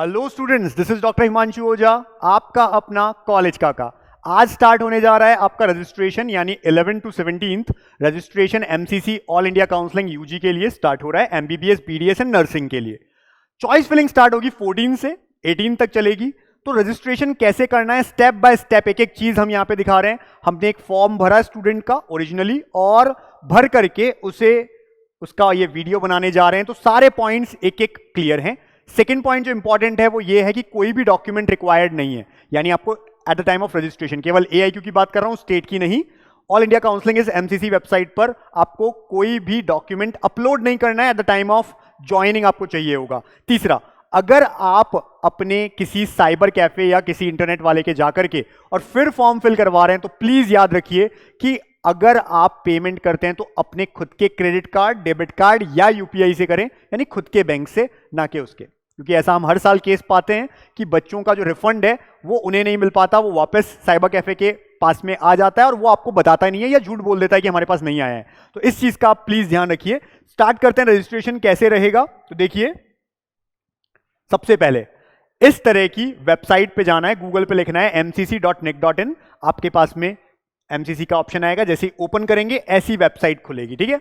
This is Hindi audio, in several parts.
Hello students, this is doctor Himanshu Ojha, आपका अपना कॉलेज काका। आज स्टार्ट होने जा रहा है आपका रजिस्ट्रेशन, यानी 11 to 17 registration MCC all India counselling UG के लिए स्टार्ट हो रहा है, एमबीबीएस बीडीएस एंड नर्सिंग के लिए। चॉइस फिलिंग स्टार्ट होगी 14 से 18 तक चलेगी। तो रजिस्ट्रेशन कैसे करना है, स्टेप बाय स्टेप एक एक चीज हम यहाँ पे दिखा रहे हैं। हमने एक फॉर्म भरा स्टूडेंट का ओरिजिनली, और भर करके उसका ये वीडियो बनाने जा रहे हैं। तो सारे पॉइंट्स एक एक क्लियर हैं। सेकेंड पॉइंट जो इंपॉर्टेंट है वो ये है कि कोई भी डॉक्यूमेंट रिक्वायर्ड नहीं है, यानी आपको at the time of registration, केवल एआईक्यू की बात कर रहा हूं, स्टेट की नहीं। All India counselling is MCC website पर आपको कोई भी डॉक्यूमेंट अपलोड नहीं करना है, at the time of joining आपको चाहिए होगा। तीसरा, अगर आप अपने किसी साइबर कैफे या किसी इंटरनेट वाले के जाकर के और फिर फॉर्म फिल करवा रहे हैं, तो प्लीज याद रखिए कि अगर आप पेमेंट करते हैं तो अपने खुद के क्रेडिट कार्ड, डेबिट कार्ड या यूपीआई से करें, यानी खुद के बैंक से, ना कि उसके। क्योंकि ऐसा हम हर साल केस पाते हैं कि बच्चों का जो रिफंड है वो उन्हें नहीं मिल पाता, वो वापस साइबर कैफे के पास में आ जाता है और वो आपको बताता नहीं है या झूठ बोल देता है कि हमारे पास नहीं आया है। तो इस चीज का आप प्लीज ध्यान रखिए। स्टार्ट करते हैं। रजिस्ट्रेशन कैसे रहेगा, तो देखिए, सबसे पहले इस तरह की वेबसाइट पे जाना है, गूगल पे लिखना है mcc.nic.in। आपके पास में एमसीसी का ऑप्शन आएगा, जैसे ही ओपन करेंगे ऐसी वेबसाइट खुलेगी। ठीक है,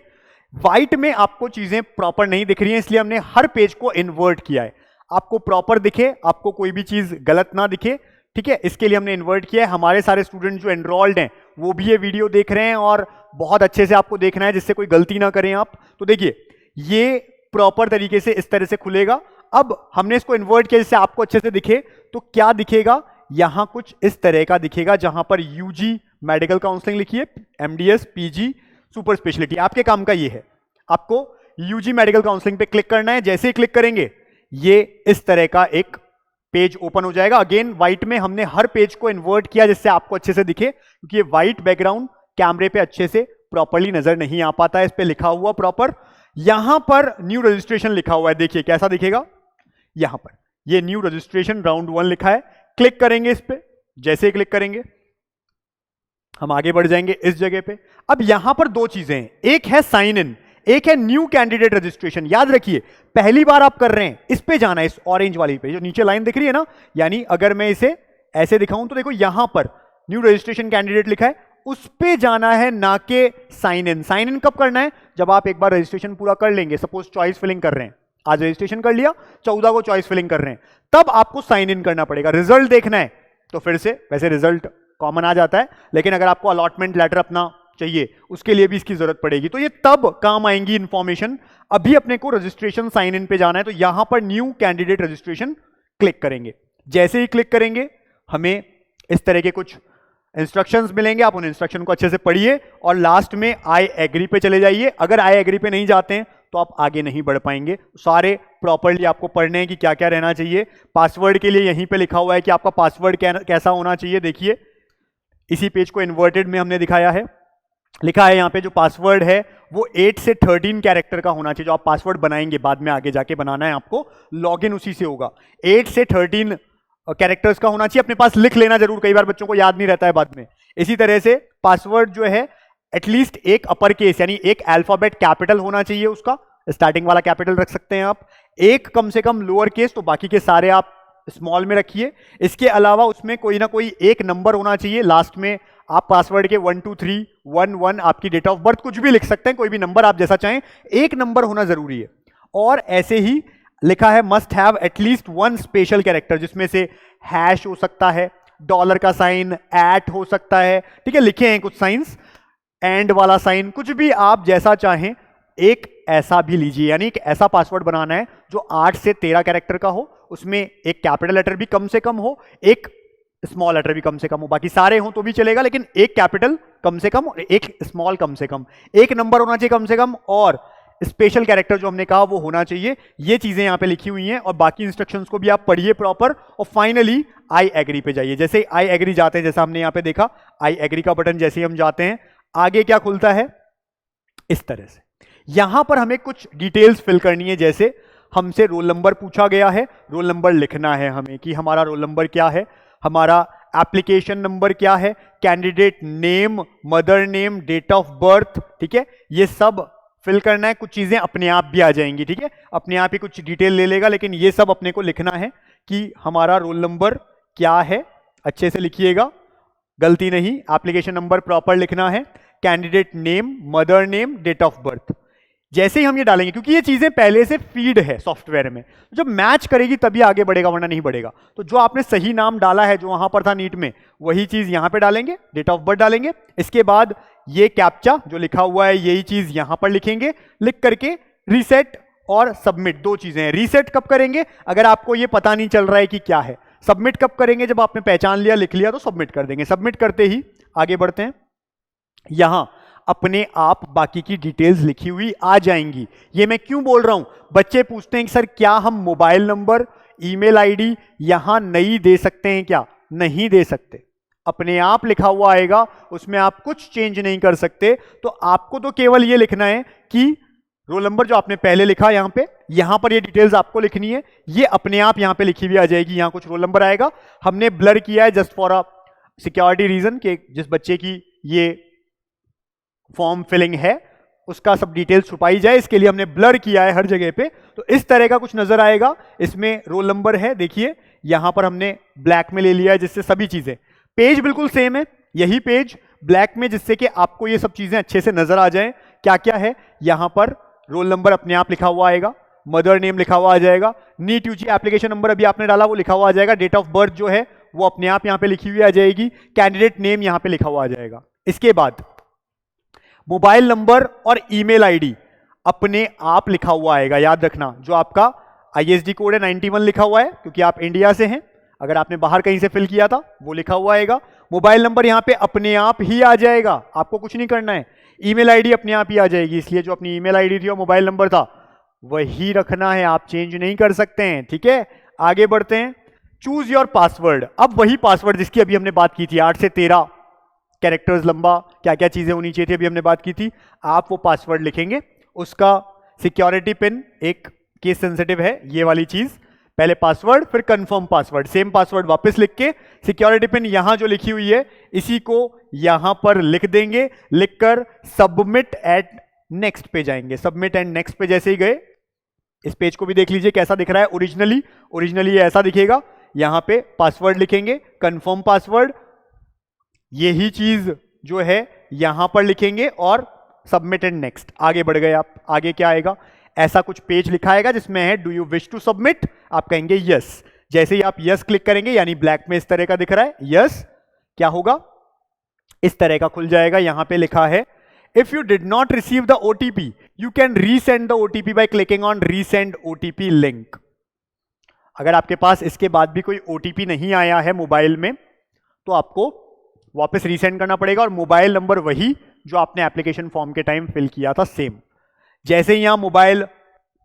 व्हाइट में आपको चीजें प्रॉपर नहीं दिख रही हैं, इसलिए हमने हर पेज को इन्वर्ट किया है, आपको प्रॉपर दिखे, आपको कोई भी चीज गलत ना दिखे। ठीक है, इसके लिए हमने इन्वर्ट किया है। हमारे सारे स्टूडेंट जो एनरोल्ड हैं वो भी ये वीडियो देख रहे हैं और बहुत अच्छे से आपको देखना है, जिससे कोई गलती ना करें आप। तो देखिए, ये प्रॉपर तरीके से इस तरह से खुलेगा। अब हमने इसको इन्वर्ट किया जिससे आपको अच्छे से दिखे। तो क्या दिखेगा, यहां कुछ इस तरह का दिखेगा, जहां पर यूजी मेडिकल काउंसलिंग लिखिए, एमडीएस, पीजी, सुपर स्पेशलिटी। आपके काम का ये है, आपको यूजी मेडिकल काउंसलिंग पे क्लिक करना है। जैसे ही क्लिक करेंगे ये इस तरह का एक पेज ओपन हो जाएगा। अगेन व्हाइट में हमने हर पेज को इन्वर्ट किया जिससे आपको अच्छे से दिखे, क्योंकि ये व्हाइट बैकग्राउंड कैमरे पे अच्छे से प्रॉपरली नजर नहीं आ पाता है। इस पे लिखा हुआ प्रॉपर, यहां पर न्यू रजिस्ट्रेशन लिखा हुआ है, देखिए कैसा दिखेगा। यहां पर ये न्यू रजिस्ट्रेशन राउंड 1 लिखा है। क्लिक करेंगे इस पे, जैसे ही क्लिक करेंगे हम आगे बढ़ जाएंगे इस जगह पे। अब यहां पर दो चीजें हैं, एक है साइन इन, एक है न्यू कैंडिडेट रजिस्ट्रेशन। याद रखिए, पहली बार आप कर रहे हैं, इस पे जाना है, इस ऑरेंज वाली पे, जो नीचे लाइन दिख रही है ना, यानी अगर मैं इसे ऐसे दिखाऊं तो देखो यहां पर न्यू रजिस्ट्रेशन कैंडिडेट लिखा है, उस पे जाना है, ना कि साइन इन। साइन इन कब करना है, जब आप एक बार रजिस्ट्रेशन पूरा कर लेंगे। सपोज चॉइस फिलिंग कर रहे हैं, आज रजिस्ट्रेशन कर लिया, 14 को चॉइस फिलिंग कर रहे हैं, तब आपको साइन इन करना पड़ेगा। रिजल्ट देखना है तो फिर से, वैसे रिजल्ट कॉमन आ जाता है, लेकिन अगर आपको अलॉटमेंट लेटर अपना चाहिए उसके लिए भी इसकी जरूरत पड़ेगी, तो ये तब काम आएंगी इंफॉर्मेशन। अभी अपने को रजिस्ट्रेशन साइन इन पे जाना है, तो यहां पर न्यू कैंडिडेट रजिस्ट्रेशन क्लिक करेंगे। जैसे ही क्लिक करेंगे हमें इस तरह के कुछ इंस्ट्रक्शंस मिलेंगे, आप उन इंस्ट्रक्शन को अच्छे से पढ़िए और लास्ट में आई एग्री पे चले जाइए। अगर आई एग्री पे नहीं जाते हैं तो आप आगे नहीं बढ़ पाएंगे। सारे प्रॉपर्ली आपको पढ़ने हैं कि क्या क्या रहना चाहिए। पासवर्ड के लिए यहीं पे लिखा हुआ है कि आपका पासवर्ड कैसा होना चाहिए। देखिए, इसी पेज को इन्वर्टेड में हमने दिखाया है, लिखा है यहाँ पे जो पासवर्ड है वो 8 से 13 कैरेक्टर का होना चाहिए। जो आप पासवर्ड बनाएंगे, बाद में आगे जाके बनाना है आपको, लॉगिन उसी से होगा। 8 से 13 कैरेक्टर्स का होना चाहिए, अपने पास लिख लेना जरूर, कई बार बच्चों को याद नहीं रहता है बाद में। इसी तरह से पासवर्ड जो है एटलीस्ट एक अपर केस, यानी एक अल्फाबेट कैपिटल होना चाहिए, उसका स्टार्टिंग वाला कैपिटल रख सकते हैं आप। एक कम से कम लोअर केस, तो बाकी के सारे आप स्मॉल में रखिए। इसके अलावा उसमें कोई ना कोई एक नंबर होना चाहिए लास्ट में। आप पासवर्ड के 1 2 3 1 1, आपकी डेट ऑफ बर्थ, कुछ भी लिख सकते हैं, कोई भी नंबर आप जैसा चाहें, एक नंबर होना जरूरी है। और ऐसे ही लिखा है must have at least 1 special character, जिसमें से हैश हो सकता है, डॉलर का साइन, एट हो सकता है। ठीक है, लिखे हैं कुछ साइंस, एंड वाला साइन, कुछ भी आप जैसा चाहें एक ऐसा भी लीजिए। यानी एक ऐसा पासवर्ड बनाना है जो 8 से 13 कैरेक्टर का हो, उसमें एक कैपिटल लेटर भी कम से कम हो, एक स्मॉल लेटर भी कम से कम हो, बाकी सारे हो तो भी चलेगा, लेकिन एक कैपिटल कम से कम और एक स्मॉल कम से कम, एक नंबर होना चाहिए कम से कम, और स्पेशल कैरेक्टर जो हमने कहा वो होना चाहिए। ये चीजें यहां पे लिखी हुई हैं और बाकी इंस्ट्रक्शंस को भी आप पढ़िए प्रॉपर। और फाइनली आई एग्री पे जाइए। जैसे आई एग्री जाते हैं, जैसा हमने यहां पे देखा, आई एग्री का बटन जैसे ही हम जाते हैं, आगे क्या खुलता है, इस तरह से। यहां पर हमें कुछ डिटेल्स फिल करनी है, जैसे हमसे रोल नंबर पूछा गया है, रोल नंबर लिखना है हमें कि हमारा रोल नंबर क्या है, हमारा एप्लीकेशन नंबर क्या है, candidate name, mother name, date of birth. ठीक है, ये सब फिल करना है, कुछ चीजें अपने आप भी आ जाएंगी, ठीक है, अपने आप ही कुछ डिटेल ले लेगा, लेकिन ये सब अपने को लिखना है कि हमारा रोल नंबर क्या है, अच्छे से लिखिएगा, गलती नहीं, एप्लीकेशन नंबर प्रॉपर लिखना है, candidate name, mother name, date of birth. जैसे ही हम ये डालेंगे, क्योंकि ये चीजें पहले से फीड है सॉफ्टवेयर में, जब मैच करेगी तभी आगे बढ़ेगा, वरना नहीं बढ़ेगा। तो जो आपने सही नाम डाला है, जो वहां पर था नीट में, वही चीज यहां पे डालेंगे, डेट ऑफ बर्थ डालेंगे। इसके बाद ये कैप्चा जो लिखा हुआ है, यही चीज यहां पर लिखेंगे, लिख करके रीसेट और सबमिट, दो चीजें हैं। रीसेट कब करेंगे? अगर आपको ये पता नहीं चल रहा है कि क्या है। सबमिट कब करेंगे? जब आपने पहचान लिया, लिख लिया, तो सबमिट कर देंगे। सबमिट करते ही आगे बढ़ते हैं, यहां अपने आप बाकी की डिटेल्स लिखी हुई आ जाएंगी। ये मैं क्यों बोल रहा हूं? बच्चे पूछते हैं कि सर क्या हम मोबाइल नंबर, ईमेल आईडी यहां नहीं दे सकते हैं क्या? नहीं दे सकते, अपने आप लिखा हुआ आएगा, उसमें आप कुछ चेंज नहीं कर सकते। तो आपको तो केवल ये लिखना है कि रोल नंबर जो आपने पहले लिखा यहां पर ये डिटेल्स आपको लिखनी है, ये अपने आप यहां पे लिखी हुई आ जाएगी। यहां कुछ रोल नंबर आएगा, हमने ब्लर किया है just for a security reason, कि जिस बच्चे की ये फॉर्म फिलिंग है उसका सब डिटेल्स छुपाई जाए, इसके लिए हमने ब्लर किया है हर जगह पे। तो इस तरह का कुछ नजर आएगा, इसमें रोल नंबर है, देखिए यहां पर हमने ब्लैक में ले लिया है, जिससे सभी चीजें, पेज बिल्कुल सेम है, यही पेज ब्लैक में, जिससे कि आपको ये सब चीजें अच्छे से नजर आ जाएं। क्या क्या है यहां पर? रोल नंबर अपने आप लिखा हुआ आएगा, मदर नेम लिखा हुआ आ जाएगा, नीट यूजी एप्लीकेशन नंबर अभी आपने डाला वो लिखा हुआ आ जाएगा, डेट ऑफ बर्थ जो है वो अपने आप यहां पे लिखी हुई आ जाएगी, कैंडिडेट नेम यहां पे लिखा हुआ आ जाएगा। इसके बाद मोबाइल नंबर और ईमेल आईडी अपने आप लिखा हुआ आएगा। याद रखना, जो आपका आईएसडी कोड है 91 लिखा हुआ है, क्योंकि आप इंडिया से हैं, अगर आपने बाहर कहीं से फिल किया था वो लिखा हुआ आएगा। मोबाइल नंबर यहां पे अपने आप ही आ जाएगा, आपको कुछ नहीं करना है। ईमेल आईडी अपने आप ही आ जाएगी, इसलिए जो अपनी ईमेल आईडी थी और मोबाइल नंबर था वही रखना है, आप चेंज नहीं कर सकते हैं, ठीक है। आगे बढ़ते हैं, चूज योर पासवर्ड। अब वही पासवर्ड जिसकी अभी हमने बात की थी, 8 से 13 कैरेक्टर्स लंबा, क्या क्या चीजें होनी चाहिए थी अभी हमने बात की थी, आप वो पासवर्ड लिखेंगे। उसका सिक्योरिटी पिन एक केस सेंसिटिव है, ये वाली चीज, पहले पासवर्ड फिर कंफर्म पासवर्ड, सेम पासवर्ड वापस लिख के सिक्योरिटी पिन यहां जो लिखी हुई है इसी को यहां पर लिख देंगे, लिखकर सबमिट एट नेक्स्ट पे जाएंगे। सबमिट एंड नेक्स्ट पे जैसे ही गए, इस पेज को भी देख लीजिए कैसा दिख रहा है ओरिजिनली ये ऐसा दिखेगा। यहां पे पासवर्ड लिखेंगे, कंफर्म पासवर्ड, यही चीज जो है यहां पर लिखेंगे और सबमिट एंड नेक्स्ट। आगे बढ़ गए आप, आगे क्या आएगा? ऐसा कुछ पेज लिखा आएगा जिसमें है do you wish to submit, आप कहेंगे यस। जैसे ही आप यस क्लिक करेंगे, यानी ब्लैक में इस तरह का दिख रहा है यस, क्या होगा? इस तरह का खुल जाएगा। यहां पे लिखा है if you did not receive the OTP you can resend the OTP by clicking on resend OTP link. अगर आपके पास इसके बाद भी कोई ओटीपी नहीं आया है मोबाइल में, तो आपको वापस रीसेंड करना पड़ेगा, और मोबाइल नंबर वही जो आपने एप्लीकेशन फॉर्म के टाइम फिल किया था, सेम। जैसे ही यहां मोबाइल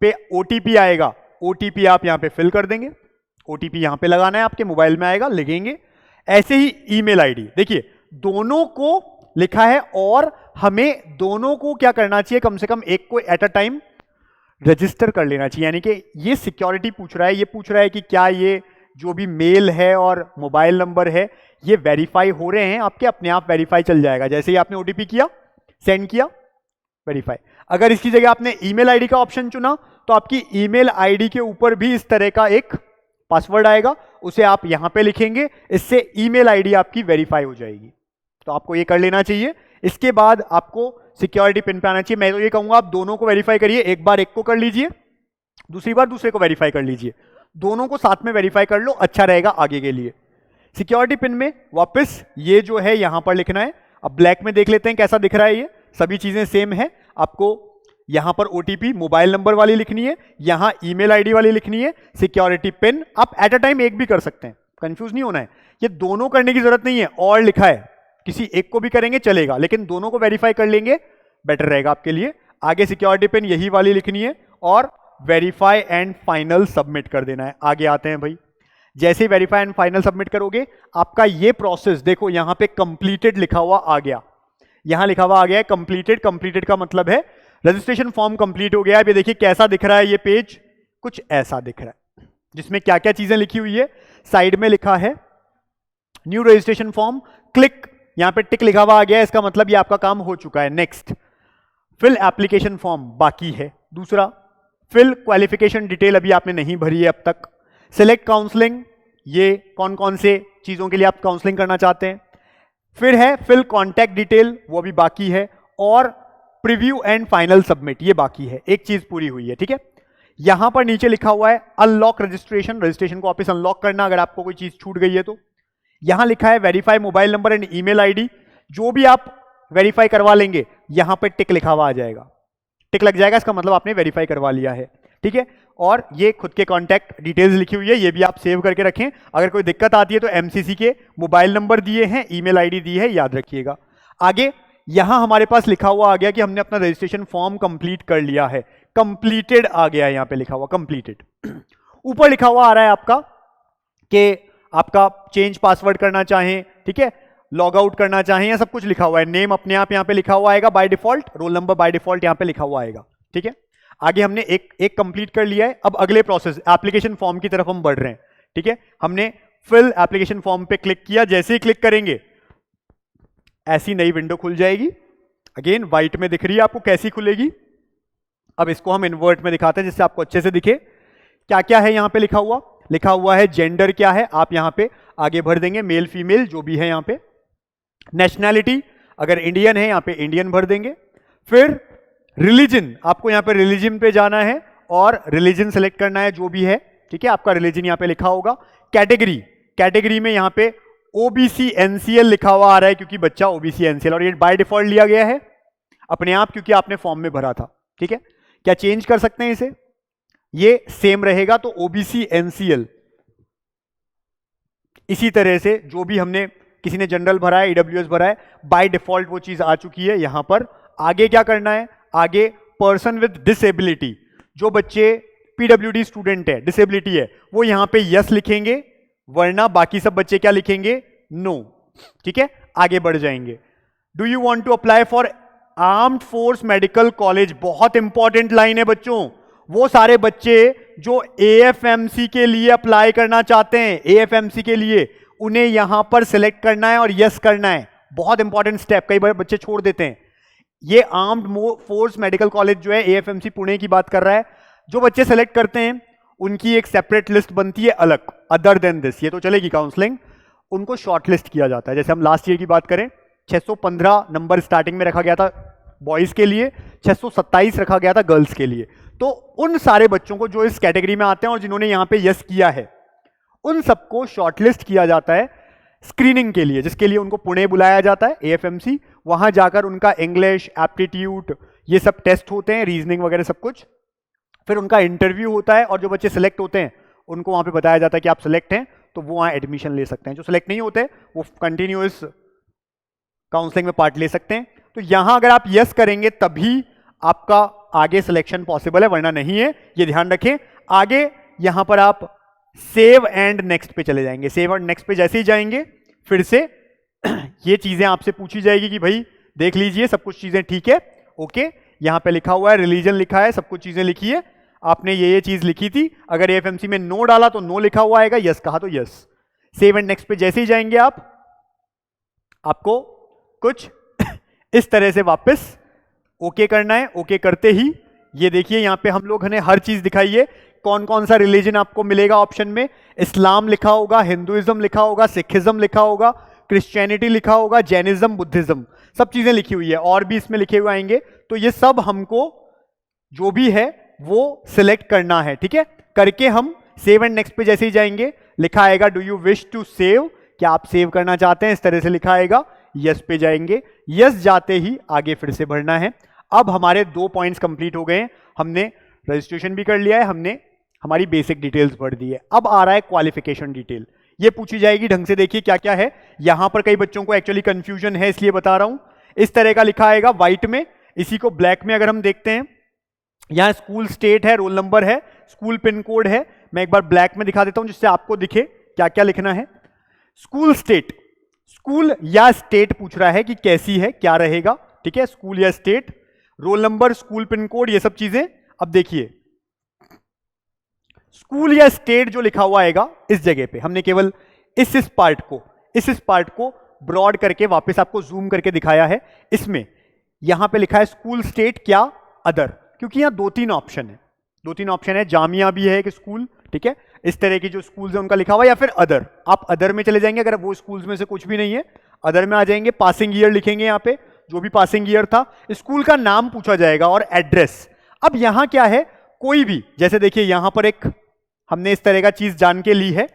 पे ओटीपी आएगा, ओटीपी आप यहां पे फिल कर देंगे, ओटीपी यहां पे लगाना है, आपके मोबाइल में आएगा, लिखेंगे। ऐसे ही ईमेल आईडी, देखिए दोनों को लिखा है, और हमें दोनों को क्या करना चाहिए, कम से कम एक को एट अ टाइम रजिस्टर कर लेना चाहिए। यानी कि ये सिक्योरिटी पूछ रहा है, ये पूछ रहा है कि क्या ये जो भी मेल है और मोबाइल नंबर है ये वेरीफाई हो रहे हैं आपके, अपने आप वेरीफाई चल जाएगा। जैसे ही आपने ओटीपी किया, सेंड किया, वेरीफाई। अगर इसकी जगह आपने ईमेल आईडी का ऑप्शन चुना, तो आपकी ईमेल आईडी के ऊपर भी इस तरह का एक पासवर्ड आएगा, उसे आप यहां पे लिखेंगे, इससे ईमेल आईडी आपकी वेरीफाई हो जाएगी। तो आपको ये कर लेना चाहिए। इसके बाद आपको सिक्योरिटी पिन पे आना चाहिए। मैं तो ये कहूंगा आप दोनों को वेरीफाई करिए, एक बार एक को कर लीजिए, दूसरी बार दूसरे को वेरीफाई कर लीजिए, दोनों को साथ में वेरीफाई कर लो, अच्छा रहेगा आगे के लिए। सिक्योरिटी पिन में वापस ये जो है यहां पर लिखना है। अब ब्लैक में देख लेते हैं कैसा दिख रहा है, ये सभी चीजें सेम है। आपको यहां पर ओटीपी मोबाइल नंबर वाली लिखनी है, यहां ईमेल आईडी वाली लिखनी है, सिक्योरिटी पिन आप एट अ टाइम एक भी कर सकते हैं, कंफ्यूज नहीं होना है। ये दोनों करने की जरूरत नहीं है, और लिखा है, किसी एक को भी करेंगे चलेगा, लेकिन दोनों को वेरीफाई कर लेंगे, बेटर रहेगा आपके लिए। आगे सिक्योरिटी पिन यही वाली लिखनी है, और वेरीफाई एंड फाइनल सबमिट कर देना है। आगे आते हैं भाई, जैसे ही वेरीफाई एंड फाइनल सबमिट करोगे, आपका ये प्रोसेस देखो यहां पे कंप्लीटेड लिखा हुआ आ गया, यहां लिखा हुआ आ गया है कंप्लीटेड। कंप्लीटेड का मतलब है रजिस्ट्रेशन फॉर्म कंप्लीट हो गया है। ये देखिए कैसा दिख रहा है, ये पेज कुछ ऐसा दिख रहा है, जिसमें क्या क्या चीजें लिखी हुई है। साइड में लिखा है न्यू रजिस्ट्रेशन फॉर्म, क्लिक, यहां पे टिक लिखा हुआ आ गया है, इसका मतलब ये आपका काम हो चुका है। नेक्स्ट, फिल एप्लीकेशन फॉर्म बाकी है। दूसरा, फिल क्वालिफिकेशन डिटेल अभी आपने नहीं भरी है अब तक। सिलेक्ट काउंसलिंग, ये कौन कौन से चीजों के लिए आप काउंसलिंग करना चाहते हैं। फिर है फिल कॉन्टैक्ट डिटेल, वो भी बाकी है। और प्रीव्यू एंड फाइनल सबमिट, ये बाकी है। एक चीज पूरी हुई है, ठीक है। यहां पर नीचे लिखा हुआ है अनलॉक रजिस्ट्रेशन, रजिस्ट्रेशन को वापस अनलॉक करना अगर आपको कोई चीज छूट गई है तो। यहां लिखा है verify mobile number and email ID, जो भी आप वेरीफाई करवा लेंगे यहां पे टिक लिखा हुआ आ जाएगा, टिक लग जाएगा, इसका मतलब आपने वेरीफाई करवा लिया है, ठीक है। और ये खुद के कॉन्टैक्ट डिटेल्स लिखी हुई है, ये भी आप सेव करके रखें। अगर कोई दिक्कत आती है तो एमसीसी के मोबाइल नंबर दिए हैं, ईमेल आईडी दी है, याद रखिएगा। आगे यहां हमारे पास लिखा हुआ आ गया कि हमने अपना रजिस्ट्रेशन फॉर्म कंप्लीट कर लिया है, कंप्लीटेड आ गया है, यहां पे लिखा हुआ कंप्लीटेड। ऊपर लिखा हुआ आ रहा है आपका कि आपका चेंज पासवर्ड करना चाहें, ठीक है, लॉग आउट करना चाहें, या सब कुछ लिखा हुआ है। नेम अपने आप यहां पे लिखा हुआ आएगा by default, roll number by default यहां पे लिखा हुआ आएगा, ठीक है। आगे हमने एक कंप्लीट कर लिया है। अब अगले प्रोसेस एप्लीकेशन फॉर्म की तरफ हम बढ़ रहे हैं, ठीक है। हमने फिल एप्लीकेशन फॉर्म पे क्लिक किया, जैसे ही क्लिक करेंगे ऐसी नई विंडो खुल जाएगी। अगेन व्हाइट में दिख रही है आपको, कैसी खुलेगी। अब इसको हम इन्वर्ट में दिखाते हैं जिससे आपको अच्छे से दिखे क्या क्या है। यहां पे लिखा हुआ है जेंडर क्या है, आप यहां पे आगे भर देंगे, मेल फीमेल जो भी है यहां पे। नेशनैलिटी, अगर इंडियन है यहां पे इंडियन भर देंगे। फिर रिलीजन, आपको यहां पे रिलीजन पे जाना है और रिलीजन सेलेक्ट करना है जो भी है, ठीक है, आपका रिलीजन यहां पे लिखा होगा। कैटेगरी, कैटेगरी में यहां पे ओबीसी एनसीएल लिखा हुआ आ रहा है क्योंकि बच्चा ओबीसी एनसीएल, और ये बाय डिफॉल्ट लिया गया है अपने आप क्योंकि आपने फॉर्म में भरा था, ठीक है। क्या चेंज कर सकते हैं इसे, ये सेम रहेगा तो ओबीसी एनसीएल। इसी तरह से जो भी हमने, किसी ने जनरल भरा है, ईडब्ल्यूएस भरा है, बाय डिफॉल्ट वो चीज आ चुकी है यहां पर। आगे क्या करना है, आगे पर्सन विद डिसेबिलिटी, जो बच्चे पीडब्ल्यूडी स्टूडेंट है, डिसेबिलिटी है, वो यहां पे यस लिखेंगे, वरना बाकी सब बच्चे क्या लिखेंगे, नो, ठीक है। आगे बढ़ जाएंगे। Do you want to apply for armed force medical college, बहुत इंपॉर्टेंट लाइन है बच्चों। वो सारे बच्चे जो एएफएमसी के लिए अप्लाई करना चाहते हैं, एएफएमसी के लिए, उन्हें यहां पर सिलेक्ट करना है और यस करना है। बहुत इंपॉर्टेंट स्टेप, कई बार बच्चे छोड़ देते हैं। ये आर्म्ड फोर्स मेडिकल कॉलेज जो है एएफएमसी पुणे की बात कर रहा है, जो बच्चे सेलेक्ट करते हैं उनकी एक सेपरेट लिस्ट बनती है अलग, अदर देन दिस, ये तो चलेगी काउंसलिंग, उनको शॉर्ट लिस्ट किया जाता है। जैसे हम लास्ट ईयर की बात करें, 615 नंबर स्टार्टिंग में रखा गया था बॉयज के लिए, 627 रखा गया था गर्ल्स के लिए। तो उन सारे बच्चों को जो इस कैटेगरी में आते हैं और जिन्होंने यहां पे यस किया है, उन सबको शॉर्टलिस्ट किया जाता है स्क्रीनिंग के लिए, जिसके लिए उनको पुणे बुलाया जाता है एएफएमसी। वहां जाकर उनका इंग्लिश, एप्टीट्यूड, ये सब टेस्ट होते हैं, रीजनिंग वगैरह सब कुछ। फिर उनका इंटरव्यू होता है और जो बच्चे सिलेक्ट होते हैं उनको वहां पे बताया जाता है कि आप सिलेक्ट हैं तो वो वहां एडमिशन ले सकते हैं। जो सिलेक्ट नहीं होते वो कंटिन्यूअस काउंसलिंग में पार्ट ले सकते हैं। तो यहां अगर आप यस करेंगे तभी आपका आगे सिलेक्शन पॉसिबल है, वरना नहीं है, ये ध्यान रखें। आगे यहां पर आप सेव एंड नेक्स्ट पे चले जाएंगे। सेव एंड नेक्स्ट पे जैसे ही जाएंगे फिर से ये चीजें आपसे पूछी जाएगी कि भाई देख लीजिए सब कुछ चीजें ठीक है, ओके। यहां पे लिखा हुआ है, रिलीजन लिखा है, सब कुछ चीजें लिखी है, आपने ये चीज लिखी थी। अगर एएफएमसी में नो डाला तो नो लिखा हुआ आएगा, यस कहा तो यस। सेव एंड नेक्स्ट पे जैसे ही जाएंगे आपको कुछ इस तरह से वापस ओके करना है। ओके करते ही ये देखिए यहां पे हम लोग ने हर चीज दिखाई है, कौन कौन सा रिलीजन आपको मिलेगा ऑप्शन में। इस्लाम लिखा होगा, हिंदुइज्म लिखा होगा, सिखिज्म लिखा होगा, क्रिश्चियनिटी लिखा होगा, जैनिज्म, बुद्धिज्म, सब चीजें लिखी हुई है, और भी इसमें लिखे हुए आएंगे। तो ये सब हमको जो भी है वो सिलेक्ट करना है, ठीक है। करके हम सेव एंड नेक्स्ट पे जैसे ही जाएंगे लिखा आएगा do you wish to save, क्या आप सेव करना चाहते हैं, इस तरह से लिखा आएगा। यस पे जाएंगे, यस जाते ही आगे फिर से भरना है। अब हमारे 2 पॉइंट्स कंप्लीट हो गए हैं, हमने रजिस्ट्रेशन भी कर लिया है, हमने हमारी बेसिक डिटेल्स भर दी है। अब आ रहा है क्वालिफिकेशन डिटेल, ये पूछी जाएगी। ढंग से देखिए क्या क्या है। यहां पर कई बच्चों को एक्चुअली कंफ्यूजन है इसलिए बता रहा हूं। इस तरह का लिखा आएगा व्हाइट में, इसी को ब्लैक में अगर हम देखते हैं, यहां स्कूल स्टेट है, रोल नंबर है, स्कूल पिन कोड है। मैं एक बार ब्लैक में दिखा देता हूं जिससे आपको दिखे क्या क्या लिखना है। स्कूल स्टेट, स्कूल या स्टेट पूछ रहा है कि कैसी है, क्या रहेगा, ठीक है, स्कूल या state. Roll number, school pin code, ये सब चीजें। अब देखिए स्कूल या स्टेट जो लिखा हुआ आएगा इस जगह पे हमने केवल इस पार्ट को ब्रॉड करके वापस आपको जूम करके दिखाया है। इसमें यहां पे लिखा है स्कूल, स्टेट, क्या, अदर, क्योंकि यहां दो तीन ऑप्शन है, जामिया भी है एक स्कूल, ठीक है, इस तरह की जो स्कूल्स है उनका लिखा हुआ, या फिर अदर, आप अदर में चले जाएंगे अगर वो स्कूल्स में से कुछ भी नहीं है, अदर में आ जाएंगे, पासिंग ईयर लिखेंगे यहाँ पे, जो भी पासिंग ईयर था, स्कूल का नाम पूछा जाएगा और एड्रेस। अब यहां क्या है, कोई भी, जैसे देखिए यहां पर एक हमने इस तरह का चीज जान के ली है,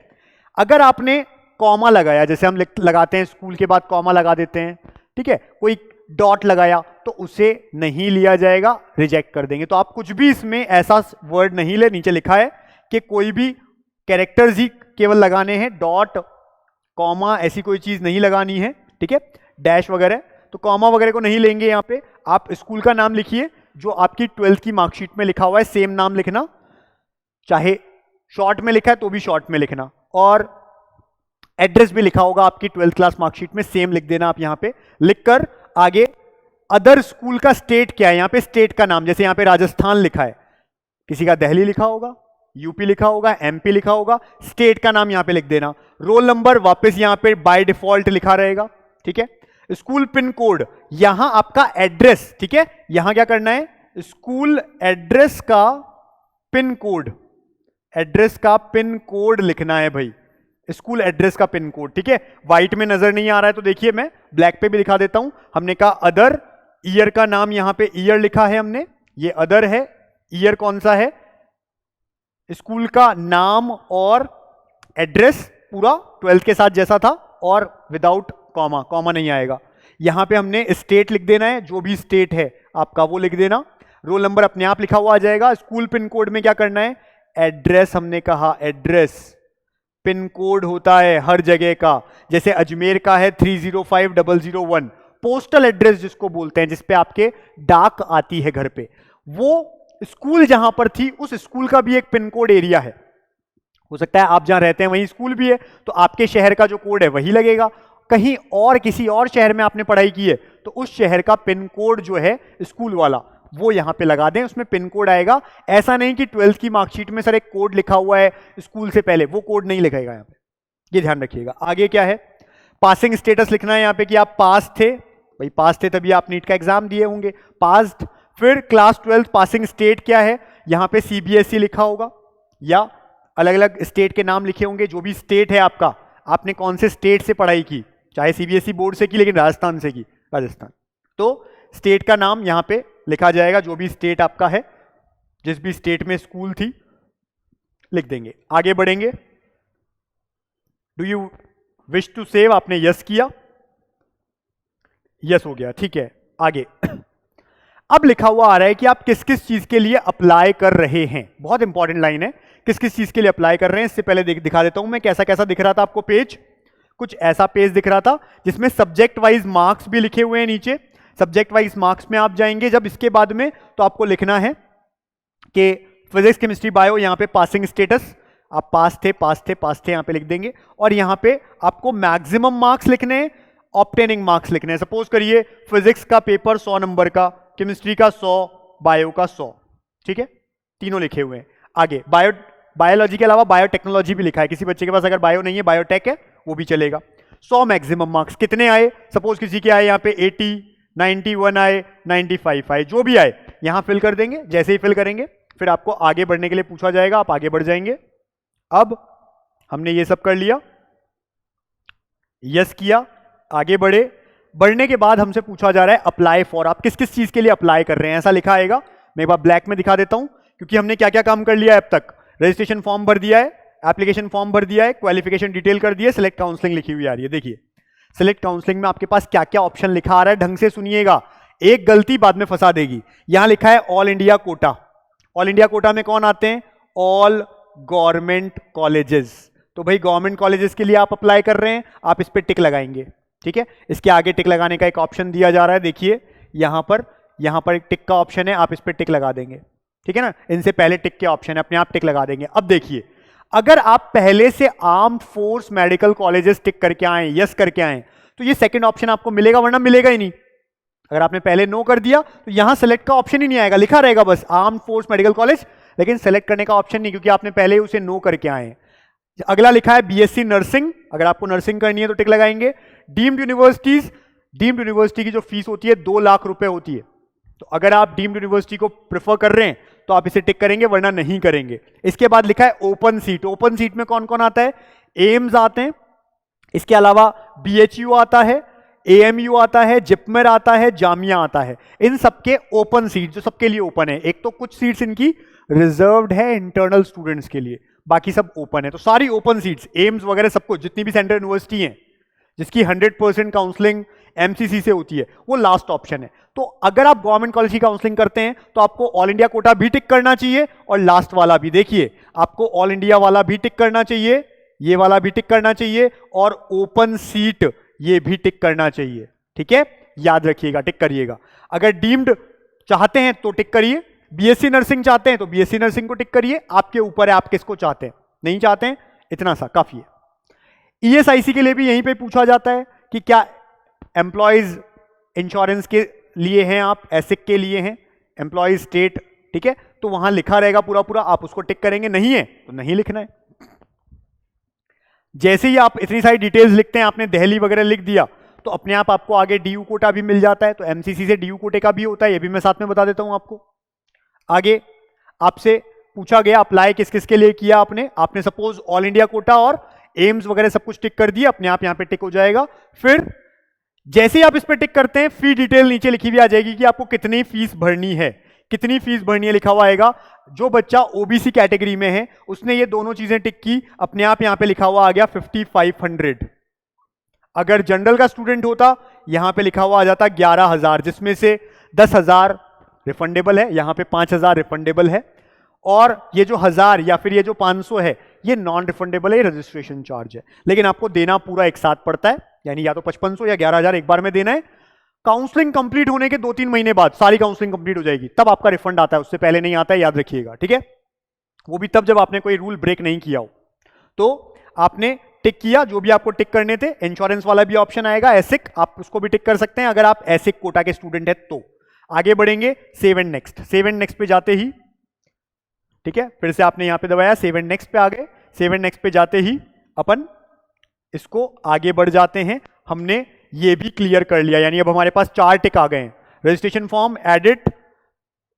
अगर आपने कॉमा लगाया, जैसे हम लगाते हैं स्कूल के बाद कॉमा लगा देते हैं, ठीक है, कोई डॉट लगाया तो उसे नहीं लिया जाएगा, रिजेक्ट कर देंगे। तो आप कुछ भी इसमें ऐसा वर्ड नहीं ले, नीचे लिखा है कि कोई भी कैरेक्टर्स ही केवल लगाने हैं, डॉट, कॉमा ऐसी कोई चीज नहीं लगानी है, ठीक है, डैश वगैरह, तो कॉमा वगैरह को नहीं लेंगे। यहां पे आप स्कूल का नाम लिखिए जो आपकी 12th की मार्कशीट में लिखा हुआ है, सेम नाम लिखना, चाहे शॉर्ट में लिखा है तो भी शॉर्ट में लिखना, और एड्रेस भी लिखा होगा आपकी 12th क्लास मार्कशीट में, सेम लिख देना आप यहां पे। लिखकर आगे अदर स्कूल का स्टेट क्या है, यहां पे स्टेट का नाम, जैसे यहां पे राजस्थान लिखा है, किसी का दिल्ली लिखा होगा, यूपी लिखा होगा, एमपी लिखा होगा, स्टेट का नाम यहां पे लिख देना। रोल नंबर वापस यहां पे बाय डिफॉल्ट लिखा रहेगा, ठीक है। स्कूल पिन कोड, यहां आपका एड्रेस, ठीक है, यहां क्या करना है, स्कूल एड्रेस का पिन कोड, एड्रेस का पिन कोड लिखना है भाई, स्कूल एड्रेस का पिन कोड, ठीक है। व्हाइट में नजर नहीं आ रहा है तो देखिए मैं ब्लैक पे भी दिखा देता हूं। हमने कहा अदर, ईयर का नाम यहां पे ईयर लिखा है हमने, ये अदर है, ईयर कौन सा है, स्कूल का नाम और एड्रेस पूरा 12th के साथ जैसा था, और विदाउट कॉमा, कॉमा नहीं आएगा। यहां पे हमने स्टेट लिख देना है, जो भी स्टेट है आपका वो लिख देना। रोल नंबर अपने आप लिखा हुआ आ जाएगा। स्कूल पिन कोड में क्या करना है, एड्रेस, हमने कहा एड्रेस, पिन कोड होता है हर जगह का, जैसे अजमेर का है 305001, पोस्टल एड्रेस जिसको बोलते हैं, जिसपे आपके डाक आती है घर पे, वो स्कूल जहां पर थी उस स्कूल का भी एक पिन कोड एरिया है। हो सकता है आप जहां रहते हैं वहीं स्कूल भी है, तो आपके शहर का जो कोड है वही लगेगा। कहीं और किसी और शहर में आपने पढ़ाई की है तो उस शहर का पिन कोड जो है स्कूल वाला वो यहां पे लगा दें, उसमें पिन कोड आएगा। ऐसा नहीं कि 12th की मार्कशीट में सर एक कोड लिखा हुआ है स्कूल से पहले, वो कोड नहीं लिखेगा यहां पे, ये ध्यान रखिएगा। आगे क्या है, पासिंग स्टेटस लिखना है यहां पे कि आप पास थे, भाई पास थे तभी आप नीट का एग्जाम दिए होंगे, पास्ड। फिर क्लास 12 पासिंग स्टेट क्या है, यहां पे सीबीएसई लिखा होगा या अलग अलग स्टेट के नाम लिखे होंगे, जो भी स्टेट है आपका, आपने कौन से स्टेट से पढ़ाई की, चाहे सीबीएसई बोर्ड से की लेकिन राजस्थान से की, राजस्थान, तो स्टेट का नाम यहां पे लिखा जाएगा, जो भी स्टेट आपका है, जिस भी स्टेट में स्कूल थी लिख देंगे। आगे बढ़ेंगे, do you wish to save, आपने यस किया, यस हो गया, ठीक है। आगे अब लिखा हुआ आ रहा है कि आप किस किस चीज के लिए अप्लाई कर रहे हैं, बहुत इंपॉर्टेंट लाइन है, किस किस चीज के लिए अप्लाई कर रहे हैं। इससे पहले दिखा देता हूं मैं कैसा कैसा दिख रहा था आपको पेज, कुछ ऐसा पेज दिख रहा था जिसमें सब्जेक्ट वाइज मार्क्स भी लिखे हुए हैं नीचे। सब्जेक्ट वाइज मार्क्स में आप जाएंगे जब इसके बाद में, तो आपको लिखना है कि फिजिक्स केमिस्ट्री बायो, यहां पे पासिंग स्टेटस, आप पास थे पास थे पास थे, यहां पे लिख देंगे, और यहां पे आपको मैक्सिमम मार्क्स लिखने हैं, ऑब्टेनिंग मार्क्स लिखने हैं। सपोज करिए फिजिक्स का पेपर 100 नंबर का, केमिस्ट्री का 100, बायो का 100, ठीक है, तीनों लिखे हुए हैं। आगे बायोलॉजी के अलावा बायोटेक्नोलॉजी भी लिखा है, किसी बच्चे के पास अगर बायो नहीं है, बायोटेक है, वो भी चलेगा। 100 मैक्सिमम मार्क्स, कितने आए, सपोज किसी के आए यहाँ पे 80, 91 आए, 95 आए, जो भी आए यहां फिल कर देंगे। जैसे ही फिल करेंगे फिर आपको आगे बढ़ने के लिए पूछा जाएगा, आप आगे बढ़ जाएंगे। अब हमने ये सब कर लिया, यस किया, आगे बढ़े। बढ़ने के बाद हमसे पूछा जा रहा है अप्लाई फॉर, आप किस किस चीज के लिए अप्लाई कर रहे हैं, ऐसा लिखा आएगा। मैं एक बार ब्लैक में दिखा देता हूं, क्योंकि हमने क्या क्या काम कर लिया है अब तक। रजिस्ट्रेशन फॉर्म भर दिया है, एप्लीकेशन फॉर्म भर दिया है, क्वालिफिकेशन डिटेल कर दिया, सिलेक्ट काउंसलिंग लिखी हुई आ रही है। देखिए सिलेक्ट काउंसलिंग में आपके पास क्या क्या ऑप्शन लिखा आ रहा है, ढंग से सुनिएगा, एक गलती बाद में फंसा देगी। यहां लिखा है all India quota, all India quota में कौन आते हैं, ऑल गवर्नमेंट कॉलेजेस। तो भाई गवर्नमेंट कॉलेजेस के लिए आप अप्लाई कर रहे हैं, आप इस पर टिक लगाएंगे, ठीक है। इसके आगे टिक लगाने का एक ऑप्शन दिया जा रहा है, देखिए यहां पर एक टिक का ऑप्शन है, आप इस पर टिक लगा देंगे, ठीक है ना। इनसे पहले टिक के ऑप्शन है, अपने आप टिक लगा देंगे। अब देखिए अगर आप पहले से आर्म्ड फोर्स मेडिकल कॉलेजेस टिक करके आए, यस करके आए, तो ये सेकंड ऑप्शन आपको मिलेगा, वरना मिलेगा ही नहीं। अगर आपने पहले नो कर दिया तो यहां सेलेक्ट का ऑप्शन ही नहीं आएगा, लिखा रहेगा बस आर्म्ड फोर्स मेडिकल कॉलेज, लेकिन सेलेक्ट करने का ऑप्शन नहीं, क्योंकि आपने पहले ही उसे नो करके आए। अगला लिखा है बीएससी नर्सिंग, अगर आपको नर्सिंग करनी है तो टिक लगाएंगे। डीम्ड यूनिवर्सिटीज, डीम्ड यूनिवर्सिटी की जो फीस होती है 2 लाख रुपए होती है। तो अगर आप डीम्ड यूनिवर्सिटी को प्रेफर कर रहे हैं तो आप इसे टिक करेंगे, वरना नहीं करेंगे। इसके बाद लिखा है ओपन सीट। ओपन सीट में कौन कौन आता है? एम्स आते हैं, इसके अलावा बीएचयू आता है, एएमयू आता है, जिपमर आता है, जामिया आता है। इन सबके ओपन सीट जो सबके लिए ओपन है। एक तो कुछ सीट्स इनकी रिजर्व्ड है इंटरनल स्टूडेंट्स के लिए, बाकी सब ओपन है। तो सारी ओपन सीट्स एम्स वगैरह सबको, जितनी भी सेंट्रल यूनिवर्सिटी हैं जिसकी 100% काउंसलिंग एमसीसी से होती है, वो लास्ट ऑप्शन है। तो अगर आप गवर्नमेंट कॉलेज की काउंसलिंग करते हैं तो आपको ऑल इंडिया कोटा भी टिक करना चाहिए और लास्ट वाला भी। देखिए, आपको ऑल इंडिया वाला भी टिक करना चाहिए, ये वाला भी टिक करना चाहिए, और ओपन सीट ये भी टिक करना चाहिए। ठीक है, याद रखिएगा, टिक करिएगा। अगर डीम्ड चाहते हैं तो टिक करिए, बीएससी नर्सिंग चाहते हैं तो बीएससी नर्सिंग को टिक करिए, आपके ऊपर है आप किसको चाहते हैं। नहीं चाहते हैं, इतना सा काफी है। ईएसआईसी के लिए भी यहीं पे पूछा जाता है कि क्या एम्प्लॉयज इंश्योरेंस के लिए हैं, आप एसिक के लिए हैं, एम्प्लॉयज स्टेट, ठीक है, तो वहां लिखा रहेगा पूरा पूरा, आप उसको टिक करेंगे। नहीं है तो नहीं लिखना है। जैसे ही आप इतनी सारी डिटेल्स लिखते हैं, आपने दिल्ली वगैरह लिख दिया, तो अपने आप आपको आगे डीयू कोटा भी मिल जाता है। तो एमसीसी से डीयू कोटे का भी होता है, ये भी मैं साथ में बता देता हूं आपको। आगे आपसे पूछा गया अप्लाई किस किस के लिए किया आपने सपोज ऑल इंडिया कोटा और एम्स वगैरह सब कुछ टिक कर दिया, अपने आप यहां पे टिक हो जाएगा। फिर जैसे ही आप इस पे टिक करते हैं, फी डिटेल नीचे लिखी हुई आ जाएगी कि आपको कितनी फीस भरनी है, कितनी फीस भरनी है लिखा हुआ आएगा। जो बच्चा ओबीसी कैटेगरी में है उसने ये दोनों चीजें टिक की, अपने आप यहां पे लिखा हुआ आ गया 5500। अगर जनरल का स्टूडेंट होता, यहां पे लिखा हुआ आ जाता 11,000, जिसमें से 10,000 रिफंडेबल है, यहां पे 5,000 रिफंडेबल है, और ये जो 1000 या फिर ये जो 500 है ये नॉन रिफंडेबल है, रजिस्ट्रेशन चार्ज है। लेकिन आपको देना पूरा एक साथ पड़ता है, यानी या तो 5500 या 11,000 एक बार में देना है। काउंसलिंग कंप्लीट होने के 2-3 महीने बाद सारी काउंसलिंग कंप्लीट हो जाएगी, तब आपका रिफंड आता है, उससे पहले नहीं आता है, याद रखिएगा। ठीक है, वो भी तब जब आपने कोई रूल ब्रेक नहीं किया हो। तो आपने टिक किया जो भी आपको टिक करने थे। इंश्योरेंस वाला भी ऑप्शन आएगा, एसिक, आप उसको भी टिक कर सकते हैं अगर आप एसिक कोटा के स्टूडेंट है तो। आगे बढ़ेंगे, save and next. Save and next पे जाते ही, ठीक है, फिर से आपने यहां पे दबाया, सेव एंड नेक्स्ट पे आ गए। सेव एंड नेक्स्ट पे जाते ही अपन इसको आगे बढ़ जाते हैं। हमने ये भी क्लियर कर लिया, यानी अब हमारे पास 4 टिक आ गए हैं। Registration form, edit